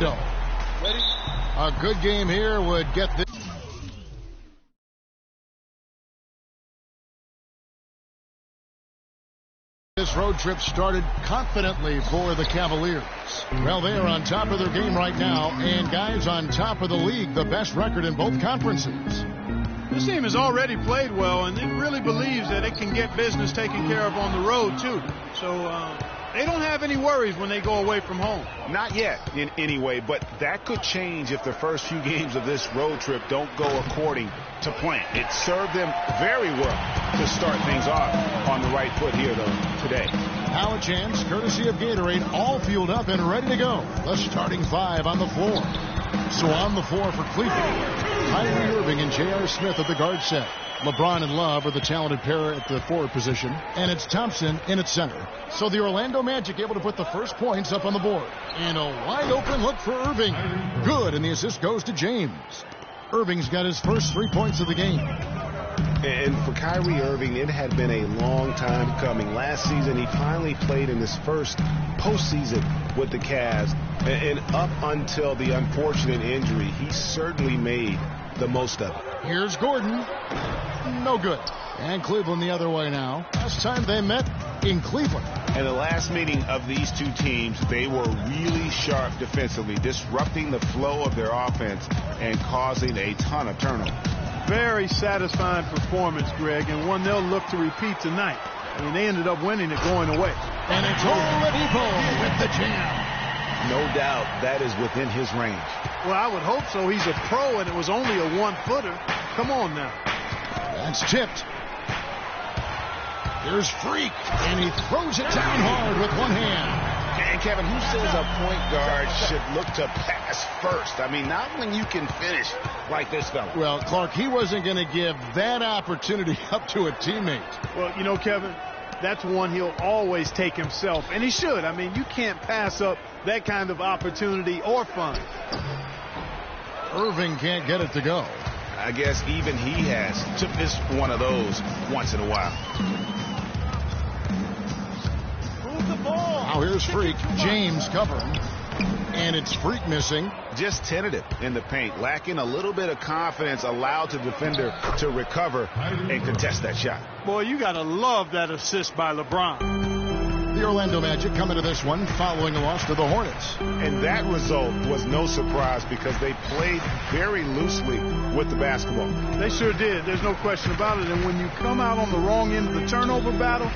Orlando. A good game here would get this. This road trip started confidently for the Cavaliers. Well, they are on top of their game right now, and guys, on top of the league, the best record in both conferences. This team has already played well, and it really believes that it can get business taken care of on the road, too. So they don't have any worries when they go away from home. Not yet, in any way, but that could change if the first few games of this road trip don't go according to plan. It served them very well to start things off on the right foot here, though, today. Now a chance, courtesy of Gatorade, all fueled up and ready to go. The starting five on the floor. So on the floor for Cleveland, Kyrie Irving and J.R. Smith at the guard set. LeBron and Love are the talented pair at the forward position, and it's Thompson in at center. So the Orlando Magic able to put the first points up on the board. And a wide open look for Irving. Good, and the assist goes to James. Irving's got his first 3 points of the game. And for Kyrie Irving, it had been a long time coming. Last season, he finally played in his first postseason with the Cavs. And up until the unfortunate injury, he certainly made the most of it. Here's Gordon. No good. And Cleveland the other way now. Last time they met in Cleveland. In the last meeting of these two teams, they were really sharp defensively, disrupting the flow of their offense and causing a ton of turnovers. Very satisfying performance, Greg, and one they'll look to repeat tonight. I mean, they ended up winning it going away. And it's Oladipo with the jam. No doubt that is within his range. Well, I would hope so. He's a pro, and it was only a one-footer. Come on now. That's tipped. Here's Freak, and he throws it down hard with one hand. And Kevin, who says a point guard should look to pass first? I mean, not when you can finish like this fella. Well, Clark, he wasn't going to give that opportunity up to a teammate. Well, you know, Kevin, that's one he'll always take himself, and he should. I mean, you can't pass up that kind of opportunity or fun. Irving can't get it to go. I guess even he has to miss one of those once in a while. Now here's Freak. James covering. And it's Freak missing. Just tentative in the paint. Lacking a little bit of confidence, allowed the defender to recover and contest that shot. Boy, you got to love that assist by LeBron. The Orlando Magic come into this one following a loss to the Hornets. And that result was no surprise because they played very loosely with the basketball. They sure did. There's no question about it. And when you come out on the wrong end of the turnover battle,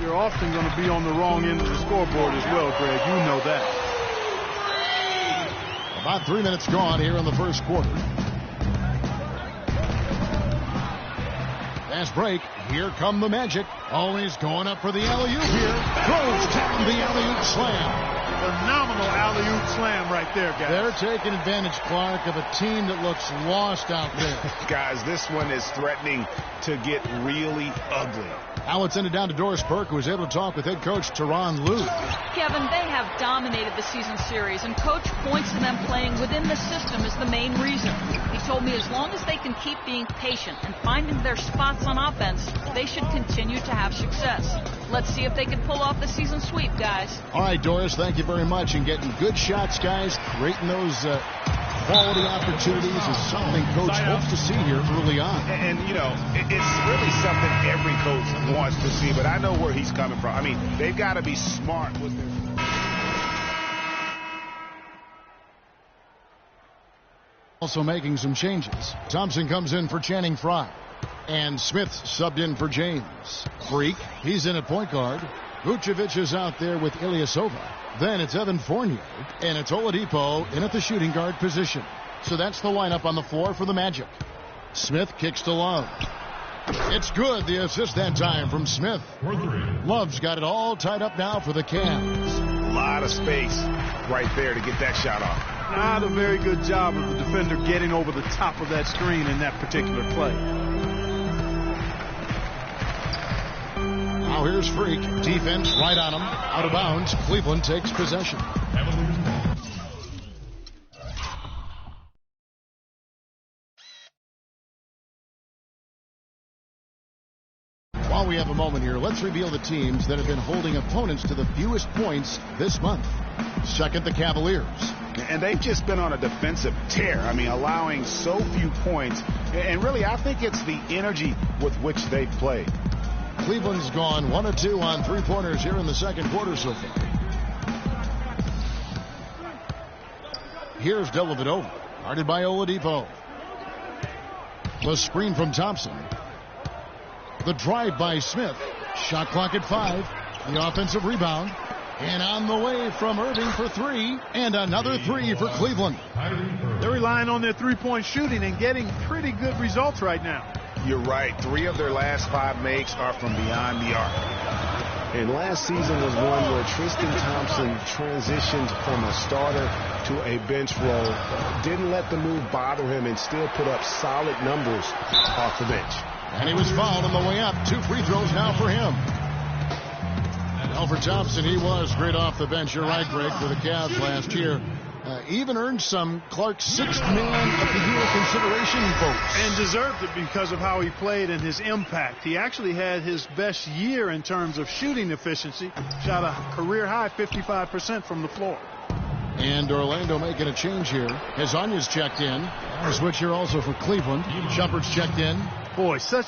you're often going to be on the wrong end of the scoreboard as well, Greg. You know that. About 3 minutes gone here in the first quarter. Fast break. Here come the Magic. Always going up for the alley-oop here. Throws down the alley-oop slam. Phenomenal alley-oop slam right there, guys. They're taking advantage, Clark, of a team that looks lost out there. Guys, this one is threatening to get really ugly. Now it's ended down to Doris Burke, who was able to talk with head coach Teron Lue. Kevin, they have dominated the season series, and Coach points to them playing within the system as the main reason. He told me as long as they can keep being patient and finding their spots on offense, they should continue to have success. Let's see if they can pull off the season sweep, guys. All right, Doris, thank you very much. And getting good shots, guys, creating those quality opportunities is something Coach hopes to see here early on. And you know, it's really something every coach wants to see, but I know where he's coming from. I mean, they've got to be smart with their... Also making some changes. Thompson comes in for Channing Frye. And Smith subbed in for James. Freak, he's in at point guard. Vucevic is out there with Ilyasova. Then it's Evan Fournier. And it's Oladipo in at the shooting guard position. So that's the lineup on the floor for the Magic. Smith kicks to Love. It's good, the assist that time from Smith. Love's got it all tied up now for the Cavs. A lot of space right there to get that shot off. Not a very good job of the defender getting over the top of that screen in that particular play. Now here's Freak. Defense right on him. Out of bounds. Cleveland takes possession. While While we have a moment here, let's reveal the teams that have been holding opponents to the fewest points this month. Second, the Cavaliers. And they've just been on a defensive tear. I mean, allowing so few points. And really, I think it's the energy with which they play. Cleveland's gone 1 of 2 on three-pointers here in the second quarter so far. Here's Dellavedova, guarded by Oladipo. The screen from Thompson. The drive by Smith. Shot clock at 5. The offensive rebound. And on the way from Irving for 3. And another 3 for Cleveland. They're relying on their three-point shooting and getting pretty good results right now. You're right. 3 of their last 5 makes are from beyond the arc. And last season was one where Tristan Thompson transitioned from a starter to a bench role. Didn't let the move bother him and still put up solid numbers off the bench. And he was fouled on the way up. 2 free throws now for him. Well, for Thompson, he was great off the bench. You're right, Greg, for the Cavs last year. Even earned some Clark's 6th Man of the Year consideration votes. And deserved it because of how he played and his impact. He actually had his best year in terms of shooting efficiency. Shot a career-high 55% from the floor. And Orlando making a change here. Hezonja's checked in. A switch here also for Cleveland. Shepard's checked in. Boy, such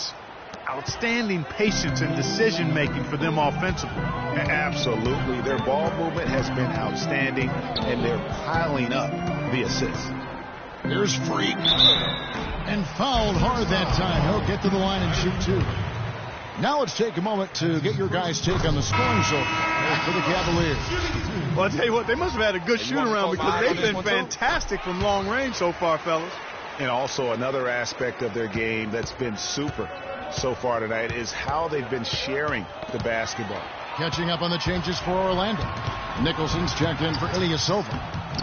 outstanding patience and decision-making for them offensively. Absolutely. Their ball movement has been outstanding, and they're piling up the assists. There's Freak. And fouled hard that time. He'll get to the line and shoot 2. Now let's take a moment to get your guys' take on the scoring so far for the Cavaliers. Well, I'll tell you what, they must have had a good shoot-around because they've been fantastic from long range so far, fellas. And also another aspect of their game that's been super so far tonight is how they've been sharing the basketball. Catching up on the changes for Orlando. Nicholson's checked in for Ilyasova.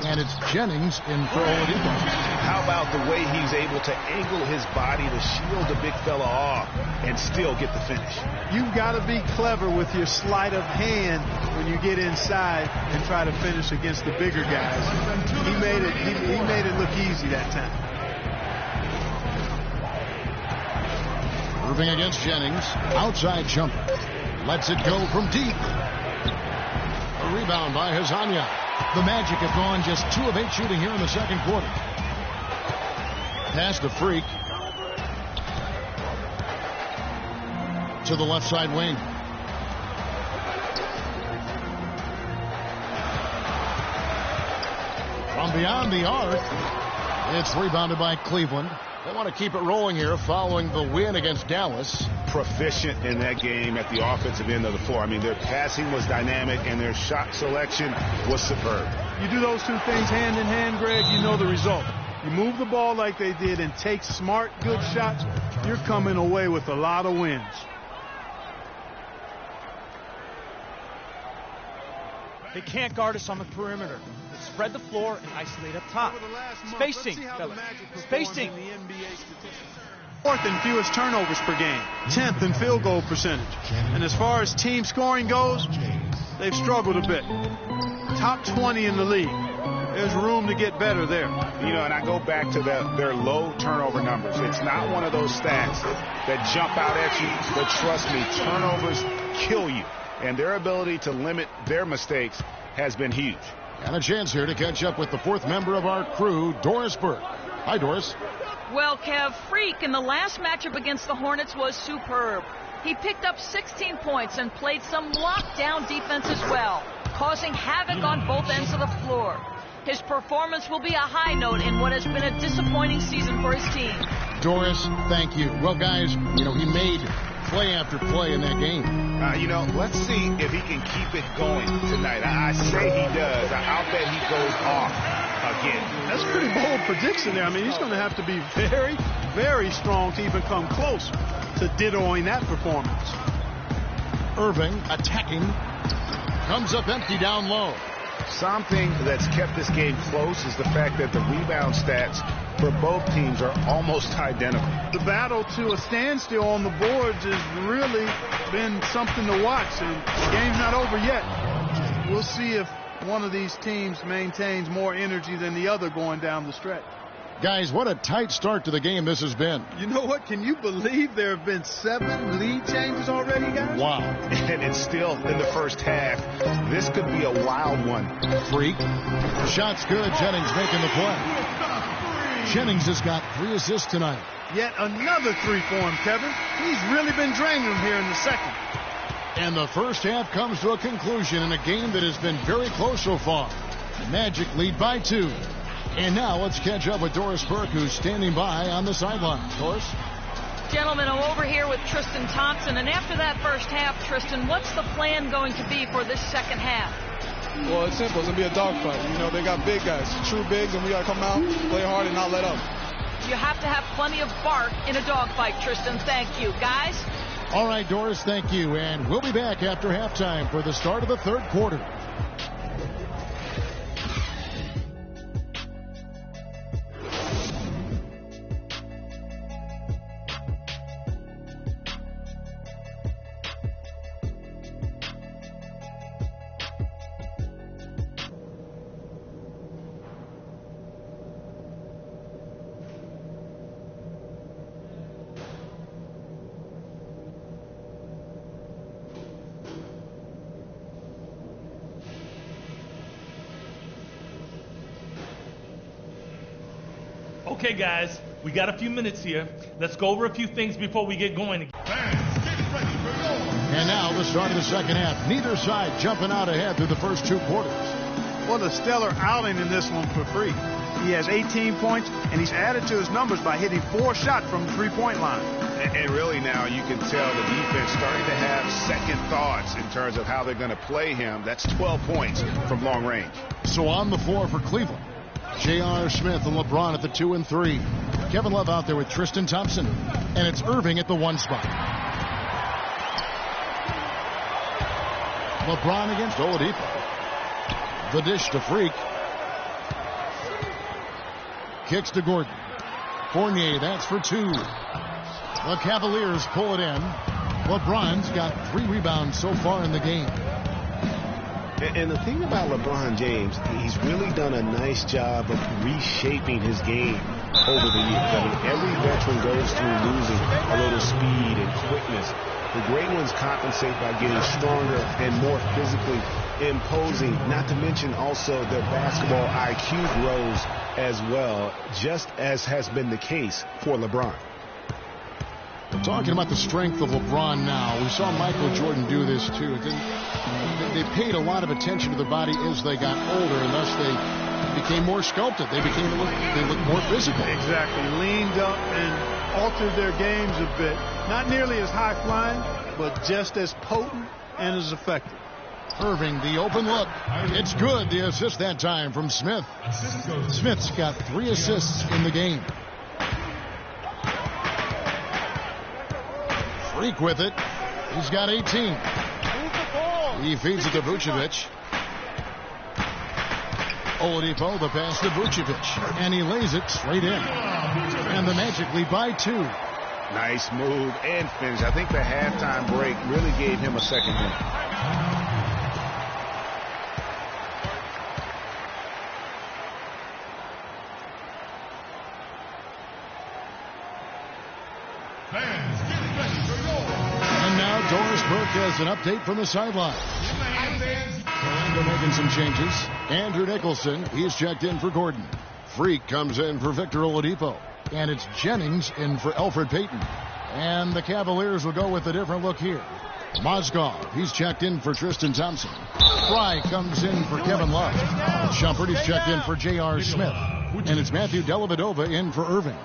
And it's Jennings in for Oladipo. How about the way he's able to angle his body to shield the big fella off and still get the finish? You've got to be clever with your sleight of hand when you get inside and try to finish against the bigger guys. He made it look easy that time. Irving against Jennings. Outside jumper. Lets it go from deep. A rebound by Hezonja. The Magic have gone just 2 of 8 shooting here in the second quarter. Pass to Freak. To the left side wing. From beyond the arc. It's rebounded by Cleveland. They want to keep it rolling here following the win against Dallas. Proficient in that game at the offensive end of the floor. I mean, their passing was dynamic and their shot selection was superb. You do those 2 things hand in hand, Greg, you know the result. You move the ball like they did and take smart, good shots, you're coming away with a lot of wins. They can't guard us on the perimeter. They spread the floor and isolate up top. Spacing, fellas. Spacing. 4th in fewest turnovers per game. 10th in field goal percentage. And as far as team scoring goes, they've struggled a bit. Top 20 in the league. There's room to get better there. You know, and I go back to their low turnover numbers. It's not one of those stats that jump out at you, but trust me, turnovers kill you. And their ability to limit their mistakes has been huge. And a chance here to catch up with the 4th member of our crew, Doris Burke. Hi, Doris. Well, Kev, Freak in the last matchup against the Hornets was superb. He picked up 16 points and played some lockdown defense as well, causing havoc on both ends of the floor. His performance will be a high note in what has been a disappointing season for his team. Doris, thank you. Well, guys, you know, he made play after play in that game. You know, let's see if he can keep it going tonight. I say he does. I'll bet he goes off again. That's a pretty bold prediction there. I mean, he's going to have to be very, very strong to even come close to dittoing that performance. Irving attacking. Comes up empty down low. Something that's kept this game close is the fact that the rebound stats for both teams are almost identical. The battle to a standstill on the boards has really been something to watch, and the game's not over yet. We'll see if one of these teams maintains more energy than the other going down the stretch. Guys, what a tight start to the game this has been. You know what? Can you believe there have been 7 lead changes already, guys? Wow. And it's still in the first half. This could be a wild one. Freak. Shot's good. Jennings making the play. Jennings has got 3 assists tonight. Yet another 3 for him, Kevin. He's really been draining him here in the second. And the first half comes to a conclusion in a game that has been very close so far. Magic lead by 2. And now let's catch up with Doris Burke, who's standing by on the sideline. Doris? Gentlemen, I'm over here with Tristan Thompson. And after that first half, Tristan, what's the plan going to be for this second half? Well, it's simple. It's going to be a dogfight. You know, they got big guys, true bigs, and we got to come out, play hard, and not let up. You have to have plenty of bark in a dogfight, Tristan. Thank you. Guys? All right, Doris, thank you. And we'll be back after halftime for the start of the third quarter. Okay, guys, we got a few minutes here. Let's go over a few things before we get going. And now the start of the second half. Neither side jumping out ahead through the first 2 quarters. What a stellar outing in this one for Freak. He has 18 points, and he's added to his numbers by hitting 4 shots from the 3-point line. And really now you can tell the defense starting to have second thoughts in terms of how they're going to play him. That's 12 points from long range. So on the floor for Cleveland, J.R. Smith and LeBron at the 2 and 3. Kevin Love out there with Tristan Thompson. And it's Irving at the 1 spot. LeBron against Oladipo. The dish to Freak. Kicks to Gordon. Fournier, that's for 2. The Cavaliers pull it in. LeBron's got 3 rebounds so far in the game. And the thing about LeBron James, he's really done a nice job of reshaping his game over the years. I mean, every veteran goes through losing a little speed and quickness. The great ones compensate by getting stronger and more physically imposing, not to mention also their basketball IQ grows as well, just as has been the case for LeBron. Talking about the strength of LeBron now, we saw Michael Jordan do this too. They paid a lot of attention to their body as they got older, and thus they became more sculpted. They looked more physical. Exactly. Leaned up and altered their games a bit. Not nearly as high flying, but just as potent and as effective. Irving, the open look. It's good. The assist that time from Smith. Smith's got 3 assists in the game. Freak with it. He's got 18. He feeds it to Vucevic. Oladipo, the pass to Vucevic. And he lays it straight in. And the Magic lead by 2. Nice move and finish. I think the halftime break really gave him a second win. Doris Burke has an update from the sideline. Orlando making some changes. Andrew Nicholson, he's checked in for Gordon. Freak comes in for Victor Oladipo. And it's Jennings in for Elfrid Payton. And the Cavaliers will go with a different look here. Mozgov, he's checked in for Tristan Thompson. Fry comes in for Kevin Love. Shumpert, he's checked in for J.R. Smith. And it's Matthew Dellavedova in for Irving.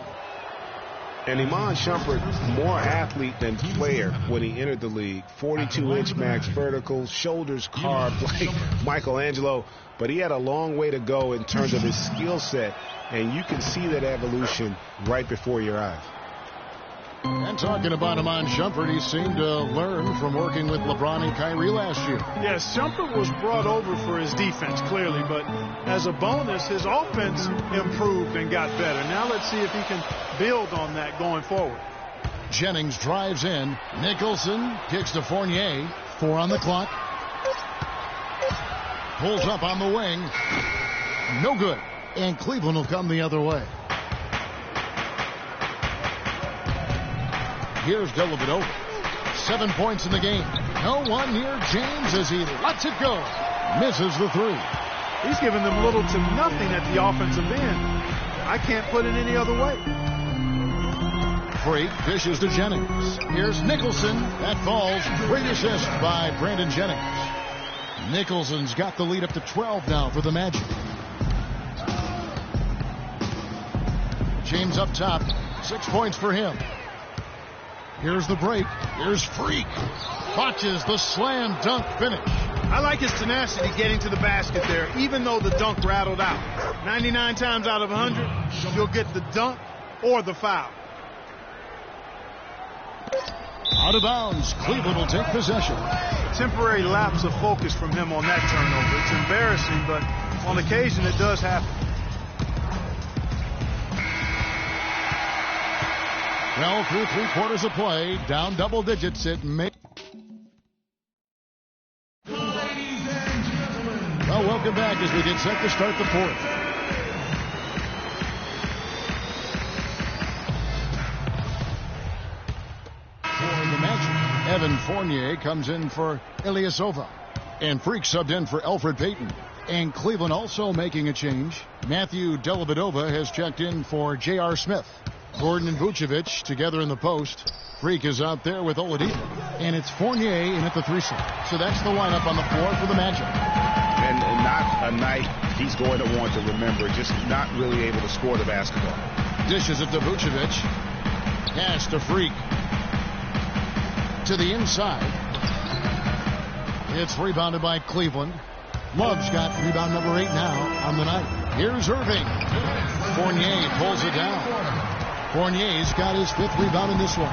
And Iman Shumpert, more athlete than player when he entered the league. 42-inch max vertical, shoulders carved like Michelangelo. But he had a long way to go in terms of his skill set. And you can see that evolution right before your eyes. And talking about Iman Shumpert, he seemed to learn from working with LeBron and Kyrie last year. Yes, Shumpert was brought over for his defense, clearly. But as a bonus, his offense improved and got better. Now let's see if he can build on that going forward. Jennings drives in. Nicholson kicks to Fournier. 4 on the clock. Pulls up on the wing. No good. And Cleveland will come the other way. Here's Dellavedova. 7 points in the game. No one near James as he lets it go. Misses the three. He's giving them little to nothing at the offensive end. I can't put it any other way. Freak dishes to Jennings. Here's Nicholson. That falls. Great assist by Brandon Jennings. Nicholson's got the lead up to 12 now for the Magic. James up top. 6 points for him. Here's the break. Here's Freak. Botches the slam dunk finish. I like his tenacity getting to the basket there, even though the dunk rattled out. 99 times out of 100, you'll get the dunk or the foul. Out of bounds. Cleveland will take possession. Temporary lapse of focus from him on that turnover. It's embarrassing, but on occasion it does happen. Well, through 3 quarters of play, down double digits, it may. Well, welcome back as we get set to start the fourth. For the Magic, Evan Fournier comes in for Ilyasova. And Freak subbed in for Elfrid Payton. And Cleveland also making a change. Matthew Dellavedova has checked in for J.R. Smith. Gordon and Vucevic together in the post. Freak is out there with Oladipo. And it's Fournier in at the 3 slot. So that's the lineup on the floor for the Magic. And not a night he's going to want to remember, just not really able to score the basketball. Dishes it to Vucevic. Pass to Freak. To the inside. It's rebounded by Cleveland. Love's got rebound number 8 now on the night. Here's Irving. Fournier pulls it down. Fournier's got his 5th rebound in this one.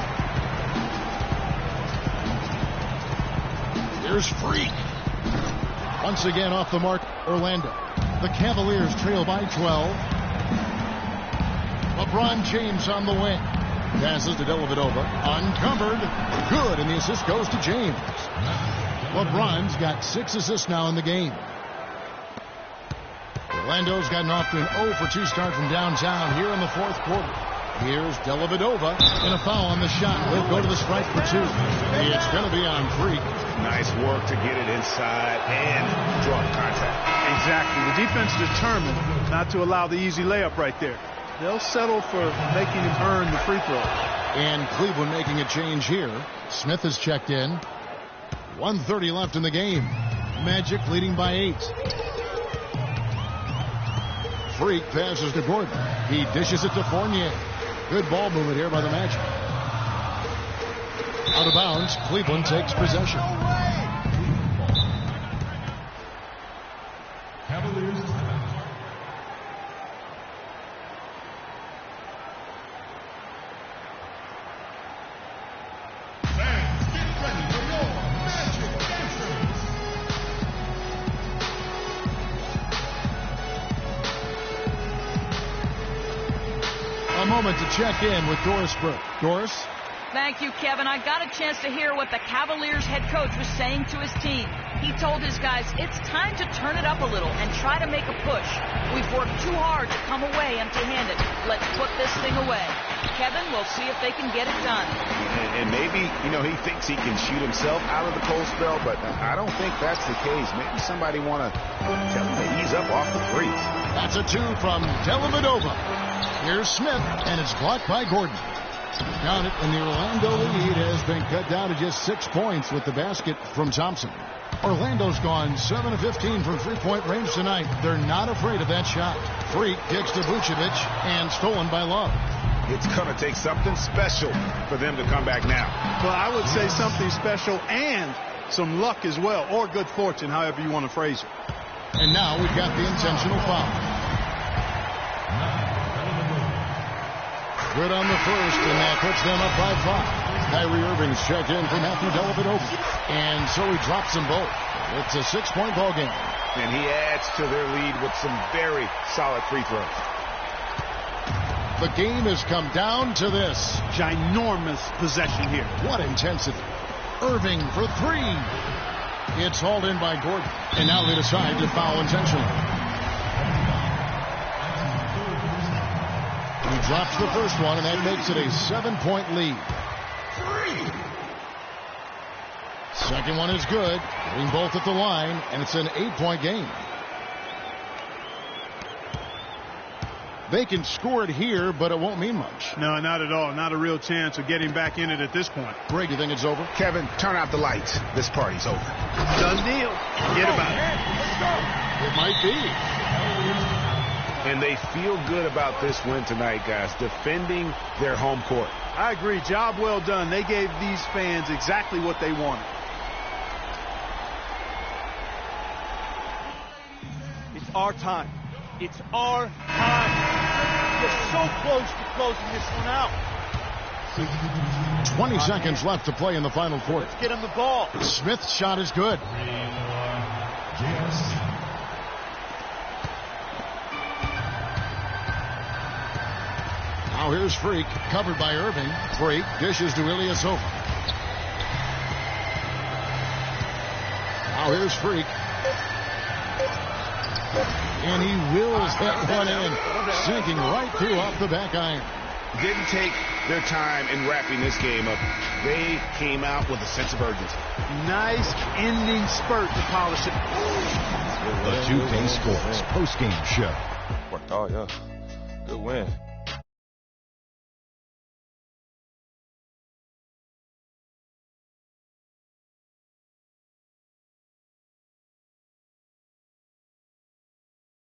Here's Freak. Once again off the mark, Orlando. The Cavaliers trail by 12. LeBron James on the wing. Passes to Dellavedova. Uncovered. Good, and the assist goes to James. LeBron's got 6 assists now in the game. Orlando's gotten off to an 0 for 2 start from downtown here in the 4th quarter. Here's Dellavedova, and a foul on the shot. He'll go to the strike for 2. It's going to be on Freak. Nice work to get it inside and draw contact. Exactly. The defense determined not to allow the easy layup right there. They'll settle for making him earn the free throw. And Cleveland making a change here. Smith has checked in. 1:30 left in the game. Magic leading by 8. Freak passes to Gordon. He dishes it to Fournier. Good ball movement here by the Magic. Out of bounds, Cleveland takes possession. Cavaliers. Fans, get ready for your Magic entrance. A moment to check in with Doris Burke. Doris? Thank you, Kevin. I got a chance to hear what the Cavaliers head coach was saying to his team. He told his guys, it's time to turn it up a little and try to make a push. We've worked too hard to come away empty-handed. Let's put this thing away. Kevin, we'll see if they can get it done. And maybe, he thinks he can shoot himself out of the cold spell, but I don't think that's the case. Maybe somebody want to tell him to ease up off the threes. That's a 2 from Dellavedova. Here's Smith, and it's blocked by Gordon. Count it, and the Orlando lead has been cut down to just 6 points with the basket from Thompson. Orlando's gone 7 of 15 from 3-point range tonight. They're not afraid of that shot. Freak kicks to Vucevic, and stolen by Love. It's going to take something special for them to come back now. Well, I would say something special and some luck as well, or good fortune, however you want to phrase it. And now we've got the intentional foul. Good on the first, and that puts them up by 5. Kyrie Irving's checked in for Matthew Dellavedova. And so he drops them both. It's a 6-point ball game. And he adds to their lead with some very solid free throws. The game has come down to this. Ginormous possession here. What intensity. Irving for 3. It's hauled in by Gordon. And now they decide to foul intentionally. He drops the first one, and that makes it a 7-point lead. Second one is good. Getting both at the line, and it's an 8-point game. They can score it here, but it won't mean much. No, not at all. Not a real chance of getting back in it at this point. Greg, you think it's over? Kevin, turn out the lights. This party's over. Done deal. Forget about it. It might be. And they feel good about this win tonight, guys, defending their home court. I agree. Job well done. They gave these fans exactly what they wanted. It's our time. It's our time. We're so close to closing this one out. 20 seconds left to play in the final quarter. Let's get him the ball. Smith's shot is good. Now here's Freak, covered by Irving. Freak dishes to Ilyasova. Now here's Freak. And he wills that one in, sinking right through off the back iron. Didn't take their time in wrapping this game up. They came out with a sense of urgency. Nice ending spurt to polish it. The 2K Sports postgame show. Oh, yeah. Good win.